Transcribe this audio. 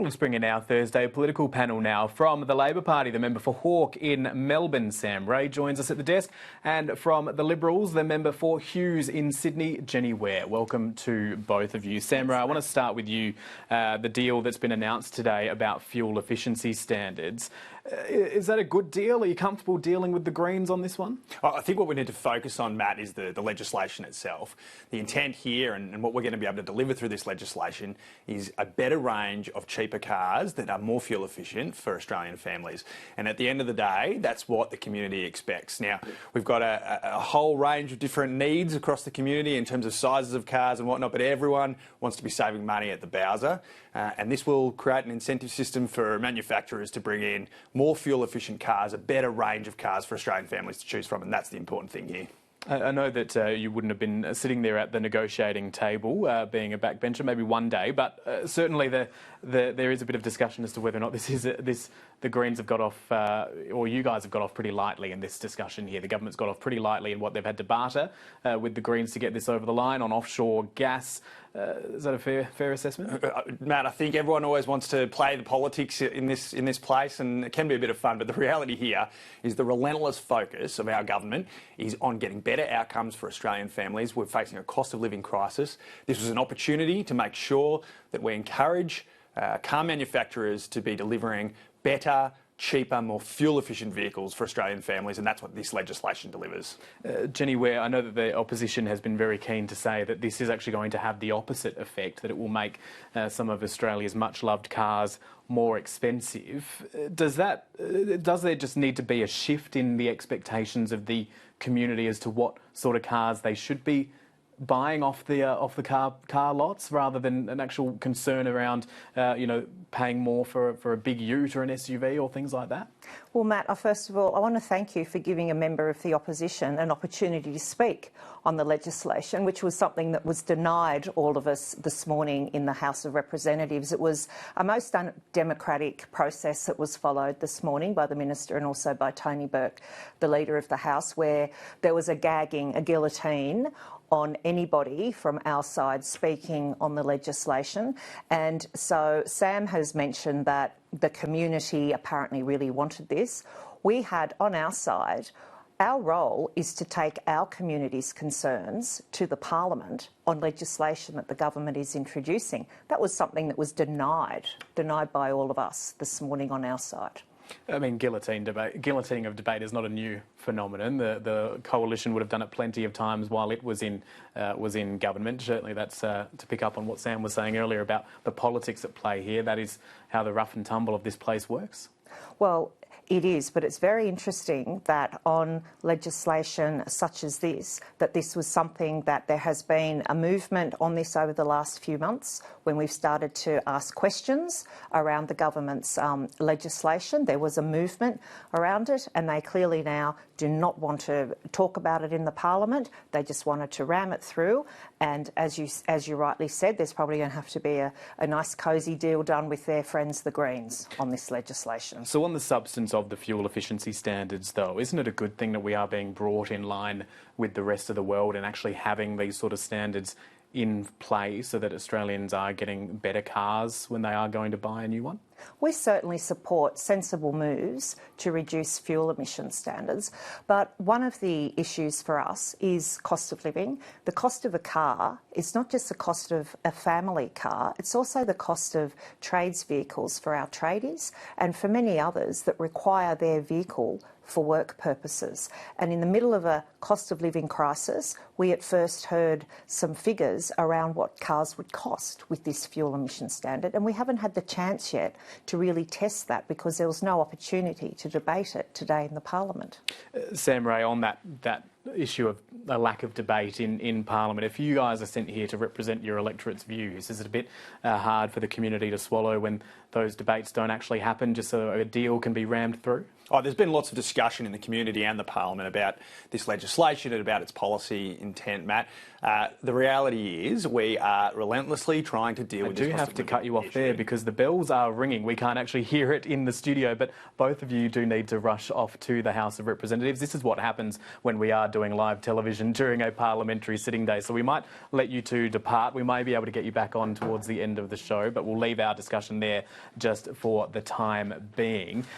Let's bring in our Thursday political panel now. From the Labor Party, the member for Hawke in Melbourne, Sam Rae, joins us at the desk. And from the Liberals, the member for Hughes in Sydney, Jenny Ware. Welcome to both of you. Sam Rae, I want to start with you. The deal that's been announced today about fuel efficiency standards. Is that a good deal? Are you comfortable dealing with the Greens on this one? I think what we need to focus on, Matt, is the legislation itself. The intent here and what we're going to be able to deliver through this legislation is a better range of cheaper cars that are more fuel efficient for Australian families. And at the end of the day, that's what the community expects. Now, we've got a whole range of different needs across the community in terms of sizes of cars and whatnot, but everyone wants to be saving money at the Bowser. And this will create an incentive system for manufacturers to bring in more fuel-efficient cars, a better range of cars for Australian families to choose from, and that's the important thing here. I know that you wouldn't have been sitting there at the negotiating table, being a backbencher, maybe one day, but certainly there is a bit of discussion as to whether or not the Greens have got off, or you guys have got off pretty lightly in this discussion here. The government's got off pretty lightly in what they've had to barter with the Greens to get this over the line on offshore gas. Is that a fair assessment? Matt, I think everyone always wants to play the politics in this place, and it can be a bit of fun, but the reality here is the relentless focus of our government is on getting better outcomes for Australian families. We're facing a cost of living crisis. This was an opportunity to make sure that we encourage car manufacturers to be delivering better, cheaper, more fuel-efficient vehicles for Australian families, and that's what this legislation delivers. Jenny Ware, I know that the opposition has been very keen to say that this is actually going to have the opposite effect, that it will make some of Australia's much-loved cars more expensive. Does there just need to be a shift in the expectations of the community as to what sort of cars they should be buying off the car lots, rather than an actual concern around paying more for a big ute or an SUV or things like that? Well, Matt, first of all, I want to thank you for giving a member of the opposition an opportunity to speak on the legislation, which was something that was denied all of us this morning in the House of Representatives. It was a most undemocratic process that was followed this morning by the Minister and also by Tony Burke, the Leader of the House, where there was a guillotine on anybody from our side speaking on the legislation. And so Sam has mentioned that the community apparently really wanted this. We had on our side, our role is to take our community's concerns to the Parliament on legislation that the government is introducing. That was something that was denied by all of us this morning on our side. I mean, guillotining of debate is not a new phenomenon. The coalition would have done it plenty of times while it was in government. Certainly, that's to pick up on what Sam was saying earlier about the politics at play here. That is how the rough and tumble of this place works. Well, it is, but it's very interesting that on legislation such as this, that this was something that there has been a movement on this over the last few months when we've started to ask questions around the government's legislation. There was a movement around it, and they clearly now do not want to talk about it in the Parliament. They just wanted to ram it through. And as you rightly said, there's probably going to have to be a nice cosy deal done with their friends the Greens on this legislation. So on the substance of the fuel efficiency standards, though, isn't it a good thing that we are being brought in line with the rest of the world and actually having these sort of standards in play so that Australians are getting better cars when they are going to buy a new one? We certainly support sensible moves to reduce fuel emission standards, but one of the issues for us is cost of living. The cost of a car is not just the cost of a family car, it's also the cost of trades vehicles for our tradies and for many others that require their vehicle for work purposes. And in the middle of a cost of living crisis, we at first heard some figures around what cars would cost with this fuel emission standard, and we haven't had the chance yet to really test that because there was no opportunity to debate it today in the Parliament. Sam Rae, on that issue of a lack of debate in Parliament, if you guys are sent here to represent your electorate's views, is it a bit hard for the community to swallow when those debates don't actually happen just so a deal can be rammed through? Oh, there's been lots of discussion in the community and the parliament about this legislation and about its policy intent, Matt. The reality is we are relentlessly trying to deal with this. I do have to cut you off there because the bells are ringing. We can't actually hear it in the studio, but both of you do need to rush off to the House of Representatives. This is what happens when we are doing live television during a parliamentary sitting day. So we might let you two depart. We may be able to get you back on towards the end of the show, but we'll leave our discussion there just for the time being.